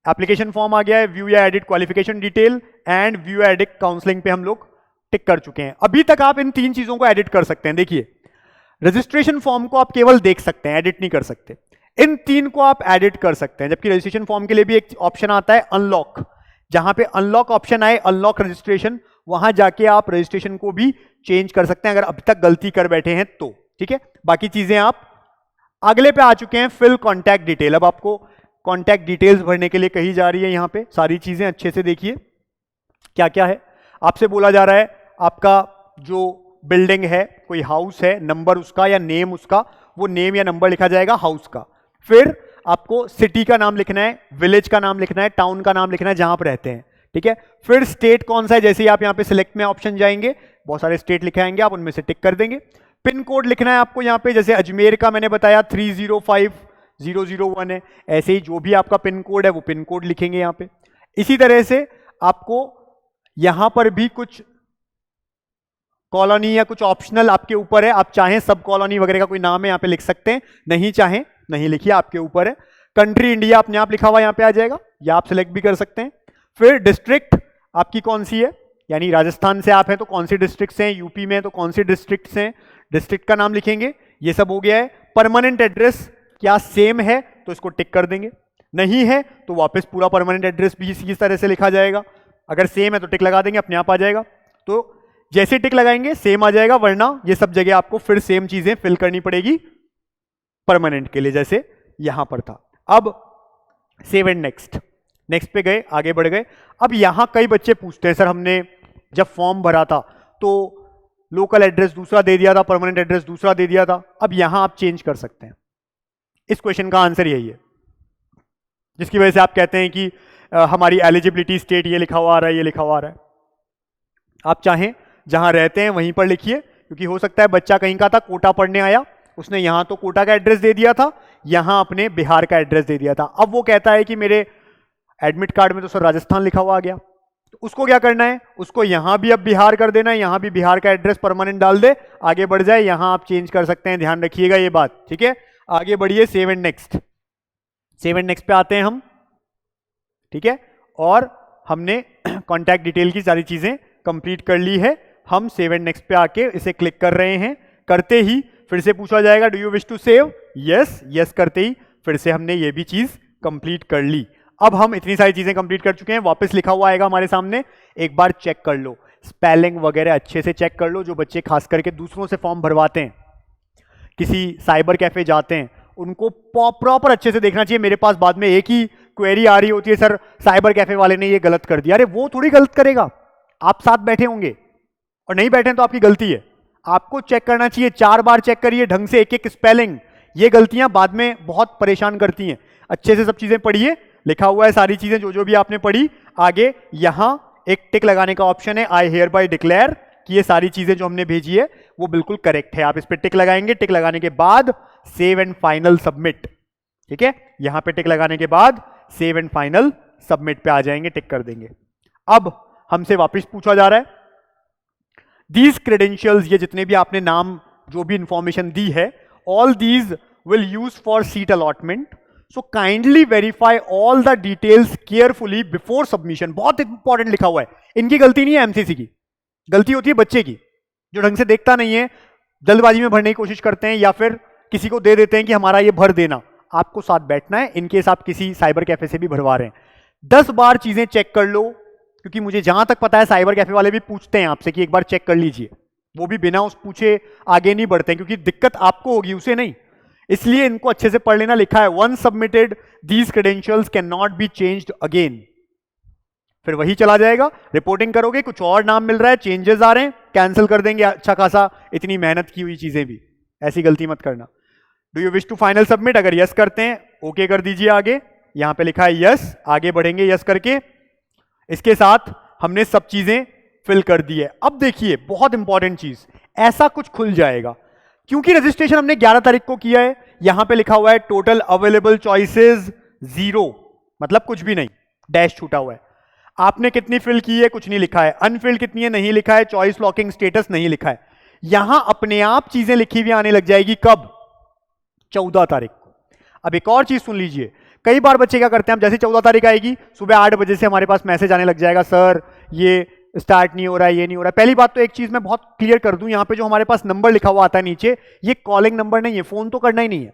application form आ गया है, व्यू या edit qualification detail, and view या एडिट काउंसलिंग पे हम लोग टिक कर चुके हैं। अभी तक आप इन 3 चीजों को एडिट कर सकते हैं। देखिए, रजिस्ट्रेशन फॉर्म को आप केवल देख सकते हैं, एडिट नहीं कर सकते। इन 3 को आप एडिट कर सकते हैं, जबकि रजिस्ट्रेशन फॉर्म के लिए भी एक ऑप्शन आता है अनलॉक। जहां पे अनलॉक ऑप्शन आए, अनलॉक रजिस्ट्रेशन, वहां जाके आप रजिस्ट्रेशन को भी चेंज कर सकते हैं अगर अभी तक गलती कर बैठे हैं तो। ठीक है, बाकी चीजें आप अगले पे आ चुके हैं। फिल कॉन्टैक्ट डिटेल, अब आपको कॉन्टैक्ट डिटेल्स भरने के लिए कही जा रही है। यहां पे सारी चीजें अच्छे से देखिए क्या क्या है। आपसे बोला जा रहा है आपका जो बिल्डिंग है, कोई हाउस है, नंबर उसका या नेम उसका, वो नेम या नंबर लिखा जाएगा हाउस का। फिर आपको सिटी का नाम लिखना है, विलेज का नाम लिखना है, टाउन का नाम लिखना है जहां आप रहते हैं। ठीक है, फिर स्टेट कौन सा है, जैसे ही आप यहां पे सिलेक्ट में ऑप्शन जाएंगे, बहुत सारे स्टेट लिखे आएंगे, आप उनमें से टिक कर देंगे। पिन कोड लिखना है आपको यहां पे, जैसे अजमेर का मैंने बताया 305001 है, ऐसे ही जो भी आपका पिन कोड है वो पिन कोड लिखेंगे यहां पे। इसी तरह से आपको यहां पर भी कुछ कॉलोनी या कुछ ऑप्शनल आपके ऊपर है, आप चाहें सब कॉलोनी वगैरह का कोई नाम है यहां पे लिख सकते हैं, नहीं चाहें नहीं लिखिए, आपके ऊपर है। कंट्री इंडिया अपने आप लिखा हुआ यहां पे आ जाएगा, या आप सिलेक्ट भी कर सकते हैं। फिर डिस्ट्रिक्ट आपकी कौन सी है, यानी राजस्थान से आप हैं तो कौन सी डिस्ट्रिक्ट हैं, यूपी में तो कौन सी डिस्ट्रिक्ट हैं, डिस्ट्रिक्ट का नाम लिखेंगे। ये सब हो गया है। परमानेंट एड्रेस क्या सेम है तो इसको टिक कर देंगे, नहीं है तो वापस पूरा परमानेंट एड्रेस भी इसी तरह से लिखा जाएगा। अगर सेम है तो टिक लगा देंगे, अपने आप आ जाएगा। तो जैसे टिक लगाएंगे सेम आ जाएगा, वरना ये सब जगह आपको फिर सेम चीजें फिल करनी पड़ेगी परमानेंट के लिए, जैसे यहां पर था। अब सेव एंड नेक्स्ट, नेक्स्ट पे गए, आगे बढ़ गए। अब यहां कई बच्चे पूछते हैं, सर हमने जब फॉर्म भरा था तो लोकल एड्रेस दूसरा दे दिया था, परमानेंट एड्रेस दूसरा दे दिया था, अब यहां आप चेंज कर सकते हैं। इस क्वेश्चन का आंसर यही है, जिसकी वजह से आप कहते हैं कि हमारी एलिजिबिलिटी स्टेट ये लिखा हुआ आ रहा है, ये लिखा हुआ आ रहा है। आप चाहें जहां रहते हैं वहीं पर लिखिए, क्योंकि हो सकता है बच्चा कहीं का था, कोटा पढ़ने आया, उसने यहां तो कोटा का एड्रेस दे दिया था, यहां अपने बिहार का एड्रेस दे दिया था। अब वो कहता है कि मेरे एडमिट कार्ड में तो सर राजस्थान लिखा हुआ आ गया, तो उसको क्या करना है, उसको यहां भी अब बिहार कर देना है, यहां भी बिहार का एड्रेस परमानेंट डाल दे, आगे बढ़ जाए। यहां आप चेंज कर सकते हैं, ध्यान रखिएगा ये बात, ठीक है। आगे बढ़िए, save and next. Save and next पे आते हैं हम, ठीक है, और हमने कॉन्टैक्ट डिटेल की सारी चीजें कंप्लीट कर ली है। हम सेव एंड नेक्स्ट पे आके इसे क्लिक कर रहे हैं। करते ही फिर से पूछा जाएगा do you wish to save, yes, yes करते ही फिर से हमने ये भी चीज कंप्लीट कर ली। अब हम इतनी सारी चीजें कंप्लीट कर चुके हैं, वापस लिखा हुआ आएगा हमारे सामने, एक बार चेक कर लो, स्पेलिंग वगैरह अच्छे से चेक कर लो। जो बच्चे खास करके दूसरों से फॉर्म भरवाते हैं, किसी साइबर कैफे जाते हैं, उनको प्रॉपर अच्छे से देखना चाहिए। मेरे पास बाद में एक ही क्वेरी आ रही होती है, सर साइबर कैफे वाले ने ये गलत कर दिया। अरे वो थोड़ी गलत करेगा, आप साथ बैठे होंगे और नहीं बैठे तो आपकी गलती है। आपको चेक करना चाहिए, 4 बार चेक करिए ढंग से, एक एक स्पेलिंग। ये गलतियां बाद में बहुत परेशान करती हैं। अच्छे से सब चीजें पढ़िए, लिखा हुआ है सारी चीजें जो जो भी आपने पढ़ी। आगे यहां एक टिक लगाने का ऑप्शन है, आई हियर बाय डिक्लेयर, कि ये सारी चीजें जो हमने भेजी है वो बिल्कुल करेक्ट है। आप इस पर टिक लगाएंगे, टिक लगाने के बाद सेव एंड फाइनल सबमिट, ठीक है, यहां पे टिक लगाने के बाद सेव एंड फाइनल सबमिट पे आ जाएंगे, टिक कर देंगे। अब हमसे वापस पूछा जा रहा है दीज क्रेडेंशियल्स, ये जितने भी आपने नाम जो भी इंफॉर्मेशन दी है, all these will use for seat allotment, so kindly verify all the details carefully before submission. बहुत इंपॉर्टेंट लिखा हुआ है, इनकी गलती नहीं है, एमसीसी की गलती होती है बच्चे की, जो ढंग से देखता नहीं है, जल्दबाजी में भरने की कोशिश करते हैं या फिर किसी को दे देते हैं कि हमारा ये भर देना। आपको साथ बैठना है, इनकेस आप किसी साइबर कैफे से भी भरवा रहे हैं। 10 बार चीजें चेक कर लो, क्योंकि मुझे जहां तक पता है साइबर कैफे वाले भी पूछते हैं आपसे कि एक बार चेक कर लीजिए। वो भी बिना उस पूछे आगे नहीं बढ़ते हैं, क्योंकि दिक्कत आपको होगी, उसे नहीं। इसलिए इनको अच्छे से पढ़ लेना। लिखा है once submitted these credentials cannot be changed again. फिर वही चला जाएगा, रिपोर्टिंग करोगे, कुछ और नाम मिल रहा है, चेंजेस आ रहे हैं, कैंसिल कर देंगे अच्छा खासा, इतनी मेहनत की हुई चीजें भी। ऐसी गलती मत करना। Do you wish to final submit, अगर यस करते हैं ओके कर दीजिए। आगे यहां पे लिखा है यस, आगे बढ़ेंगे यस करके। इसके साथ हमने सब चीजें फिल कर दी है। अब देखिए बहुत इंपॉर्टेंट चीज, ऐसा कुछ खुल जाएगा, क्योंकि रजिस्ट्रेशन हमने 11 तारीख को किया है। यहां पे लिखा हुआ है टोटल अवेलेबल चॉइसेस 0, मतलब कुछ भी नहीं, डैश छूटा हुआ है। आपने कितनी फिल की है, कुछ नहीं लिखा है। अनफिल्ड कितनी है, नहीं लिखा है। चॉइस लॉकिंग स्टेटस नहीं लिखा है। यहां अपने आप चीजें लिखी हुई आने लग जाएगी, कब, 14 तारीख को। अब एक और चीज सुन लीजिए, कई बार बच्चे क्या करते हैं, जैसे 14 तारीख आएगी सुबह 8 बजे से हमारे पास मैसेज आने लग जाएगा, सर ये स्टार्ट नहीं हो रहा है, ये नहीं हो रहा है। पहली बात तो एक चीज मैं बहुत क्लियर कर दूं, यहां पे जो हमारे पास नंबर लिखा हुआ आता है नीचे, ये कॉलिंग नंबर नहीं है, फोन तो करना ही नहीं है।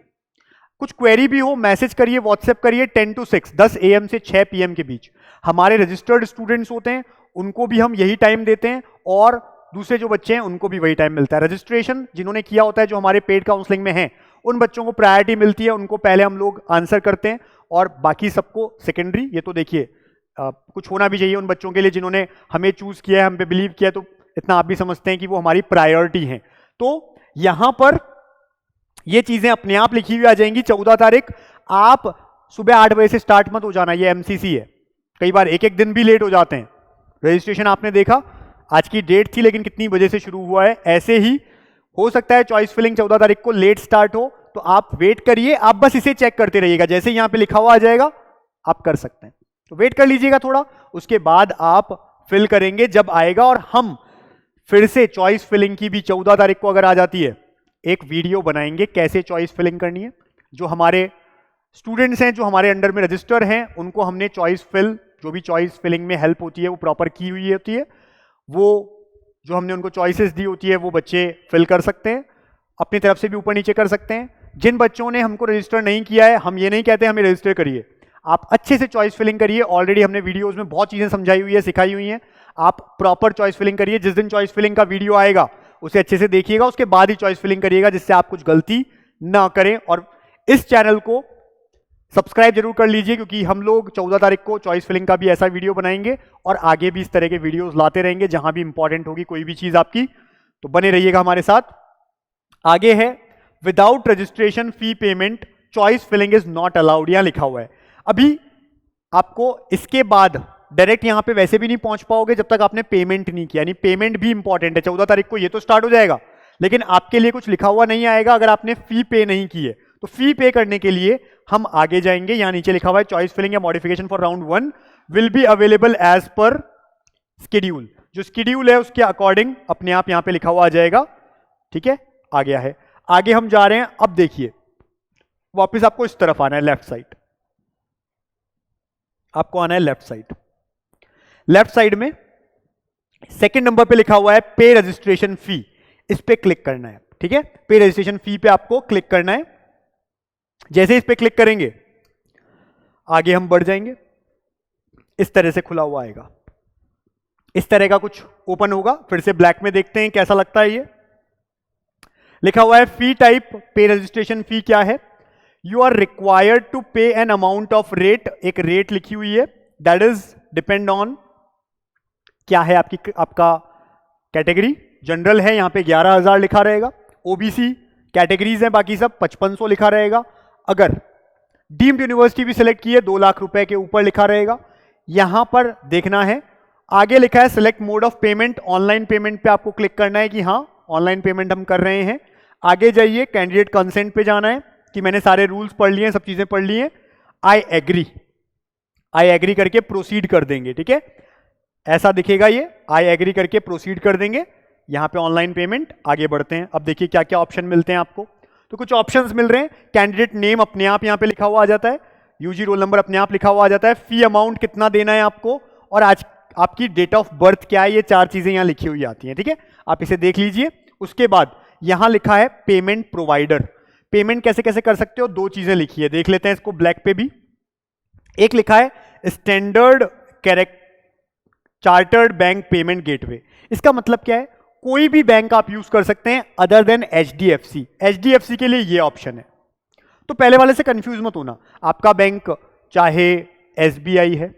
कुछ क्वेरी भी हो, मैसेज करिए, व्हाट्सएप करिए 10 to 6, 10 AM से 6 PM के बीच। हमारे रजिस्टर्ड स्टूडेंट्स होते हैं, उनको भी हम यही टाइम देते हैं, और दूसरे जो बच्चे हैं उनको भी वही टाइम मिलता है। रजिस्ट्रेशन जिन्होंने किया होता है, जो हमारे पेड काउंसलिंग में हैं, उन बच्चों को प्रायोरिटी मिलती है, उनको पहले हम लोग आंसर करते हैं, और बाकी सबको सेकेंडरी। ये तो देखिए कुछ होना भी चाहिए उन बच्चों के लिए जिन्होंने हमें चूज किया है, हम पे बिलीव किया है, तो इतना आप भी समझते हैं कि वो हमारी प्रायोरिटी हैं। तो यहां पर ये चीजें अपने आप लिखी हुई आ जाएंगी। 14 तारीख, आप सुबह 8 बजे से स्टार्ट मत हो जाना, ये एमसीसी है। कई बार एक एक दिन भी लेट हो जाते हैं। रजिस्ट्रेशन आपने देखा, आज की डेट थी लेकिन कितनी बजे से शुरू हुआ है। ऐसे ही हो सकता है चॉइस फिलिंग 14 तारीख को लेट स्टार्ट हो, तो आप वेट करिए, आप बस इसे चेक करते रहिएगा। जैसे यहां पे लिखा हुआ आ जाएगा आप कर सकते हैं, तो वेट कर लीजिएगा थोड़ा, उसके बाद आप फिल करेंगे जब आएगा। और हम फिर से चॉइस फिलिंग की भी 14 तारीख को अगर आ जाती है, एक वीडियो बनाएंगे कैसे चॉइस फिलिंग करनी है। जो हमारे स्टूडेंट्स हैं, जो हमारे अंडर में रजिस्टर हैं, उनको हमने चॉइस फिल, जो भी चॉइस फिलिंग में हेल्प होती है वो प्रॉपर की हुई होती है। वो जो हमने उनको चॉइसेस दी होती है वो बच्चे फिल कर सकते हैं, अपनी तरफ से भी ऊपर नीचे कर सकते हैं। जिन बच्चों ने हमको रजिस्टर नहीं किया है, हम ये नहीं कहते हमें रजिस्टर करिए, आप अच्छे से चॉइस फिलिंग करिए। ऑलरेडी हमने वीडियोस में बहुत चीजें समझाई हुई है, सिखाई हुई हैं। आप प्रॉपर चॉइस फिलिंग करिए। जिस दिन चॉइस फिलिंग का वीडियो आएगा उसे अच्छे से देखिएगा, उसके बाद ही चॉइस फिलिंग करिएगा, जिससे आप कुछ गलती ना करें। और इस चैनल को सब्सक्राइब जरूर कर लीजिए, क्योंकि हम लोग 14 तारीख को चॉइस फिलिंग का भी ऐसा वीडियो बनाएंगे, और आगे भी इस तरह के वीडियोस लाते रहेंगे जहां भी इंपॉर्टेंट होगी कोई भी चीज आपकी। तो बने रहिएगा हमारे साथ। आगे है without registration fee payment choice filling is not allowed, यहां लिखा हुआ है। अभी आपको इसके बाद डायरेक्ट यहां पे वैसे भी नहीं पहुंच पाओगे जब तक आपने पेमेंट नहीं किया। यानी पेमेंट भी इंपॉर्टेंट है। 14 तारीख को ये तो स्टार्ट हो जाएगा, लेकिन आपके लिए कुछ लिखा हुआ नहीं आएगा अगर आपने फी पे नहीं की है। तो फी पे करने के लिए हम आगे जाएंगे। यहां नीचे लिखा हुआ है चॉइस फिलिंग या modification for round 1 will be available as per schedule. जो शेड्यूल है उसके अकॉर्डिंग अपने आप यहां पे लिखा हुआ आ जाएगा। ठीक है, आ गया है। आगे हम जा रहे हैं। अब देखिए वापस आपको इस तरफ आना है, लेफ्ट साइड, आपको आना है लेफ्ट साइड। लेफ्ट साइड में सेकंड नंबर पे लिखा हुआ है पे रजिस्ट्रेशन फी, इस पे क्लिक करना है, ठीक है। पे रजिस्ट्रेशन फी पे आपको क्लिक करना है। जैसे इस पे क्लिक करेंगे आगे हम बढ़ जाएंगे, इस तरह से खुला हुआ आएगा, इस तरह का कुछ ओपन होगा। फिर से ब्लैक में देखते हैं कैसा लगता है। ये लिखा हुआ है फी टाइप, पे रजिस्ट्रेशन फी क्या है, यू आर रिक्वायर्ड टू पे एन अमाउंट ऑफ रेट, एक रेट लिखी हुई है, दैट इज डिपेंड ऑन क्या है आपका कैटेगरी। जनरल है, यहां पे 11,000 लिखा रहेगा। ओबीसी कैटेगरीज है, बाकी सब 5500 लिखा रहेगा। अगर डीम्ड यूनिवर्सिटी भी सिलेक्ट की है 2 लाख रुपए के ऊपर लिखा रहेगा। यहां पर देखना है आगे लिखा है select mode of payment, online payment पे आपको क्लिक करना है कि हाँ ऑनलाइन पेमेंट हम कर रहे हैं। आगे जाइए कैंडिडेट कंसेंट पे जाना है कि मैंने सारे रूल्स पढ़ लिए हैं, सब चीजें पढ़ ली हैं। आई एग्री करके प्रोसीड कर देंगे, ठीक है। ऐसा दिखेगा ये, आई एग्री करके प्रोसीड कर देंगे। यहां पे ऑनलाइन पेमेंट, आगे बढ़ते हैं। अब देखिए क्या क्या ऑप्शन मिलते हैं आपको। तो कुछ ऑप्शंस मिल रहे हैं, कैंडिडेट नेम अपने आप यहां पे लिखा हुआ आ जाता है, यूजी रोल नंबर अपने आप लिखा हुआ आ जाता है, फी अमाउंट कितना देना है आपको, और आज आपकी डेट ऑफ बर्थ क्या है, ये 4 चीजें यहां लिखी हुई आती हैं, ठीक है। आप इसे देख लीजिए। उसके बाद यहां लिखा है पेमेंट प्रोवाइडर, पेमेंट कैसे कैसे कर सकते हो, 2 चीजें लिखी है, देख लेते हैं इसको ब्लैक पे भी। एक लिखा है standard chartered bank payment gateway, इसका मतलब क्या है, कोई भी बैंक आप यूज कर सकते हैं अदर देन एचडीएफसी। एचडीएफसी के लिए ये ऑप्शन है। तो पहले वाले से कंफ्यूज मत होना, आपका बैंक चाहे एसबीआई है,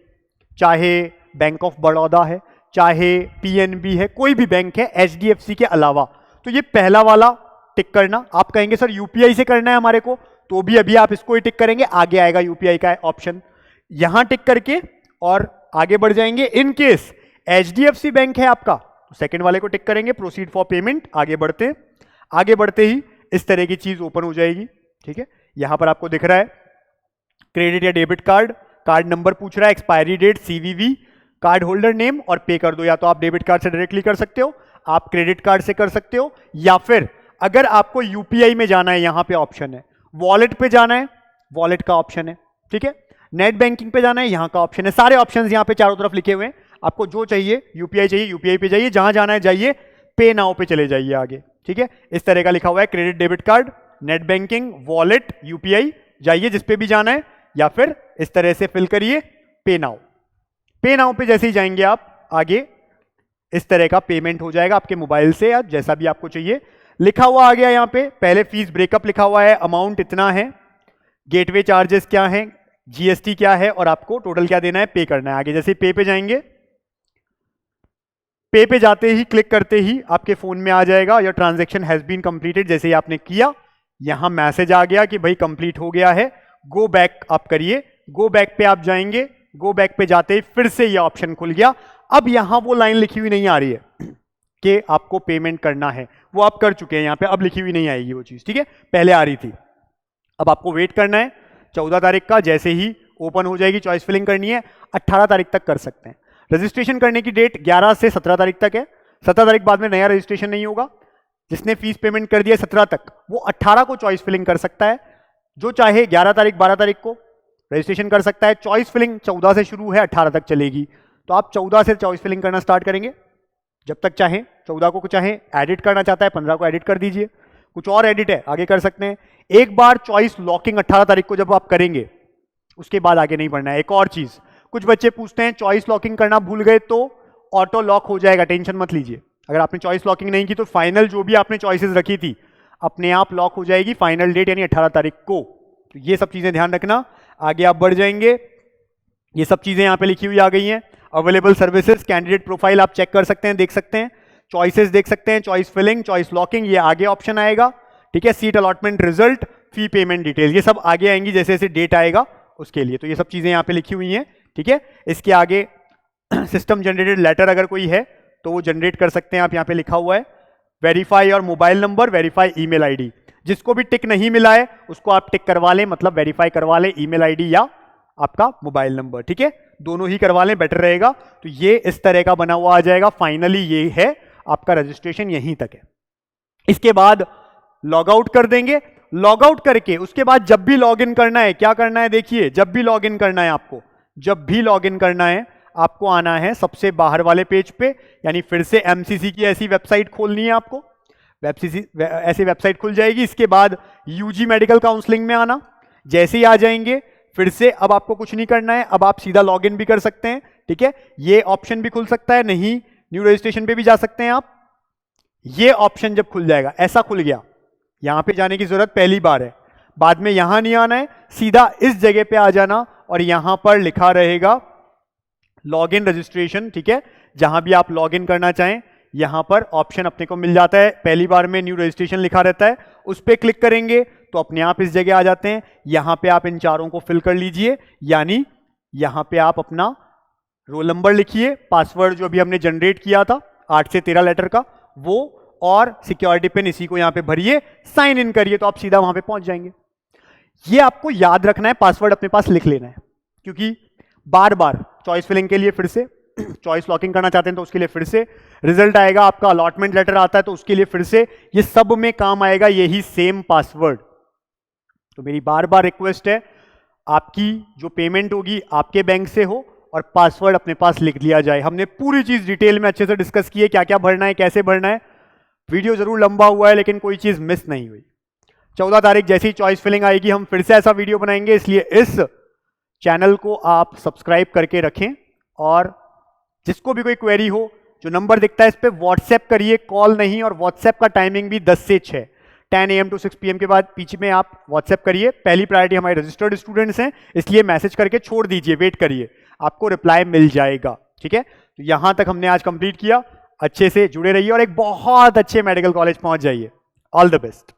चाहे बैंक ऑफ बड़ौदा है, चाहे पीएनबी है, कोई भी बैंक है एचडीएफसी के अलावा, तो ये पहला वाला टिक करना। आप कहेंगे सर यूपीआई से करना है हमारे को, तो भी अभी आप इसको ही टिक करेंगे, आगे आएगा यूपीआई का ऑप्शन, यहां टिक करके और आगे बढ़ जाएंगे। इन केस एचडीएफसी बैंक है आपका तो सेकंड वाले को टिक करेंगे, प्रोसीड फॉर पेमेंट, आगे बढ़ते हैं। आगे बढ़ते ही इस तरह की चीज ओपन हो जाएगी, ठीक है। यहां पर आपको दिख रहा है क्रेडिट या डेबिट कार्ड, कार्ड नंबर पूछ रहा है, expiry date, CVV, card holder name और पे कर दो। या तो आप डेबिट कार्ड से डायरेक्टली कर सकते हो, आप क्रेडिट कार्ड से कर सकते हो, या फिर अगर आपको यूपीआई में जाना है, यहां पे ऑप्शन है, वॉलेट पे जाना है, वॉलेट का ऑप्शन है, ठीक है, नेट बैंकिंग पे जाना है, यहां का ऑप्शन है। सारे ऑप्शंस यहां पे चारों तरफ लिखे हुए हैं, आपको जो चाहिए, यूपीआई चाहिए यूपीआई पे जाइए, जहां जाना है जाइए, पे नाउ पे चले जाइए आगे, ठीक है। इस तरह का लिखा हुआ है credit debit card, net banking, wallet, UPI, जाइए जिस पे भी जाना है, या फिर इस तरह से फिल करिए पे नाउ। पे नाउ पे जैसे ही जाएंगे आप आगे, इस तरह का पेमेंट हो जाएगा आपके मोबाइल से या जैसा भी आपको चाहिए। लिखा हुआ आ गया यहां पे, पहले फीस ब्रेकअप लिखा हुआ है, अमाउंट इतना है, गेटवे चार्जेस क्या है, जीएसटी क्या है, और आपको टोटल क्या देना है, पे करना है। आगे जैसे पे पे जाएंगे, पे पे जाते ही क्लिक करते ही आपके फोन में आ जाएगा your transaction has been completed. जैसे ही आपने किया यहां मैसेज आ गया कि भाई कंप्लीट हो गया है, गो बैक आप करिए। गो बैक पे आप जाएंगे, गो बैक पे जाते ही फिर से ये ऑप्शन खुल गया। अब यहां वो लाइन लिखी हुई नहीं आ रही है कि आपको पेमेंट करना है, वो आप कर चुके हैं यहां पे, अब लिखी हुई नहीं आएगी वो चीज, ठीक है, पहले आ रही थी। अब आपको वेट करना है 14 तारीख का, जैसे ही ओपन हो जाएगी चॉइस फिलिंग करनी है, 18 तारीख तक कर सकते हैं। रजिस्ट्रेशन करने की डेट 11 से 17 तारीख तक है, 17 तारीख बाद में नया रजिस्ट्रेशन नहीं होगा। जिसने फीस पेमेंट कर दिया 17 तक, वो 18 को चॉइस फिलिंग कर सकता है। जो चाहे 11 तारीख 12 तारीख को रजिस्ट्रेशन कर सकता है। चॉइस फिलिंग 14 से शुरू है, 18 तक चलेगी, तो आप 14 से चॉइस फिलिंग करना स्टार्ट करेंगे जब तक चाहें। 14 को चाहे एडिट करना चाहता है 15 को एडिट कर दीजिए, कुछ और एडिट है आगे कर सकते हैं। एक बार चॉइस लॉकिंग 18 तारीख को जब आप करेंगे उसके बाद आगे नहीं बढ़ना है। एक और चीज, कुछ बच्चे पूछते हैं चॉइस लॉकिंग करना भूल गए तो ऑटो लॉक हो जाएगा, टेंशन मत लीजिए। अगर आपने चॉइस लॉकिंग नहीं की तो फाइनल जो भी आपने चॉइसेस रखी थी अपने आप लॉक हो जाएगी फाइनल डेट यानी 18 तारीख को। तो ये सब चीजें ध्यान रखना। आगे आप बढ़ जाएंगे, ये सब चीजें यहां पे लिखी हुई आ गई हैं। अवेलेबल सर्विसेज, कैंडिडेट प्रोफाइल आप चेक कर सकते हैं, देख सकते हैं, चॉइसेस देख सकते हैं, चॉइस फिलिंग, चॉइस लॉकिंग, ये आगे ऑप्शन आएगा, ठीक है। Seat allotment result, fee payment detail, ये सब आगे आएंगी जैसे जैसे डेट आएगा उसके लिए। तो ये सब चीजें यहाँ पे लिखी हुई हैं, ठीक है। इसके आगे सिस्टम जनरेटेड लेटर अगर कोई है तो वो जनरेट कर सकते हैं आप, यहाँ पे लिखा हुआ है। वेरीफाई और mobile number, verify email ID, जिसको भी टिक नहीं मिला है उसको आप टिक करवा लें, मतलब वेरीफाई करवा लें, ईमेल आईडी या आपका मोबाइल नंबर, ठीक है, दोनों ही करवा लें, बेटर रहेगा। तो ये इस तरह का बना हुआ आ जाएगा। फाइनली ये है आपका रजिस्ट्रेशन, यहीं तक है। इसके बाद लॉग आउट कर देंगे लॉग आउट करके उसके बाद जब भी लॉग इन करना है, क्या करना है देखिए, जब भी लॉग इन करना है आपको, जब भी लॉग इन करना है आपको आना है सबसे बाहर वाले पेज पे, यानी फिर से एमसीसी की ऐसी वेबसाइट खोलनी है आपको, ऐसी वेबसाइट खुल जाएगी। इसके बाद यूजी मेडिकल काउंसलिंग में आना, जैसे ही आ जाएंगे फिर से अब आपको कुछ नहीं करना है, अब आप सीधा लॉगिन भी कर सकते हैं, ठीक है। ये ऑप्शन भी खुल सकता है, नहीं न्यू रजिस्ट्रेशन पे भी जा सकते हैं आप। ये ऑप्शन जब खुल जाएगा, ऐसा खुल गया, यहां पे जाने की जरूरत पहली बार है, बाद में यहां नहीं आना है, सीधा इस जगह पे आ जाना और यहां पर लिखा रहेगा लॉगिन रजिस्ट्रेशन, ठीक है। जहां भी आप लॉगिन करना चाहें यहां पर ऑप्शन अपने को मिल जाता है, पहली बार में न्यू रजिस्ट्रेशन लिखा रहता है, उस पर क्लिक करेंगे तो अपने आप इस जगह आ जाते हैं। यहां पे आप इन चारों को फिल कर लीजिए, यानी यहां पे आप अपना रोल नंबर लिखिए, पासवर्ड जो अभी हमने जनरेट किया था 8 से 13 लेटर का वो, और सिक्योरिटी पिन इसी को यहां पे भरिए, साइन इन करिए, तो आप सीधा वहां पे पहुंच जाएंगे। ये आपको याद रखना है, पासवर्ड अपने पास लिख लेना है, क्योंकि बार बार चॉइस फिलिंग के लिए फिर से चॉइस लॉकिंग करना चाहते हैं तो उसके लिए फिर से रिजल्ट आएगा, आपका अलॉटमेंट लेटर आता है तो उसके लिए फिर से, ये सब में काम आएगा यही सेम पासवर्ड। तो मेरी बार बार रिक्वेस्ट है, आपकी जो पेमेंट होगी आपके बैंक से हो और पासवर्ड अपने पास लिख लिया जाए। हमने पूरी चीज डिटेल में अच्छे से डिस्कस की है, क्या क्या भरना है, कैसे भरना है। वीडियो जरूर लंबा हुआ है लेकिन कोई चीज मिस नहीं हुई। 14 तारीख जैसी ही चॉइस फिलिंग आएगी हम फिर से ऐसा वीडियो बनाएंगे, इसलिए इस चैनल को आप सब्सक्राइब करके रखें, और जिसको भी कोई क्वेरी हो, जो नंबर दिखता है इस पे व्हाट्सएप करिए, कॉल नहीं, और व्हाट्सएप का टाइमिंग भी 10 से 6, 10 AM to 6 PM के बाद बीच में आप व्हाट्सएप करिए। पहली प्रायोरिटी हमारे रजिस्टर्ड स्टूडेंट्स हैं, इसलिए मैसेज करके छोड़ दीजिए, वेट करिए, आपको रिप्लाई मिल जाएगा, ठीक है। तो यहां तक हमने आज कंप्लीट किया, अच्छे से जुड़े रहिए और एक बहुत अच्छे मेडिकल कॉलेज पहुंच जाइए। All the best.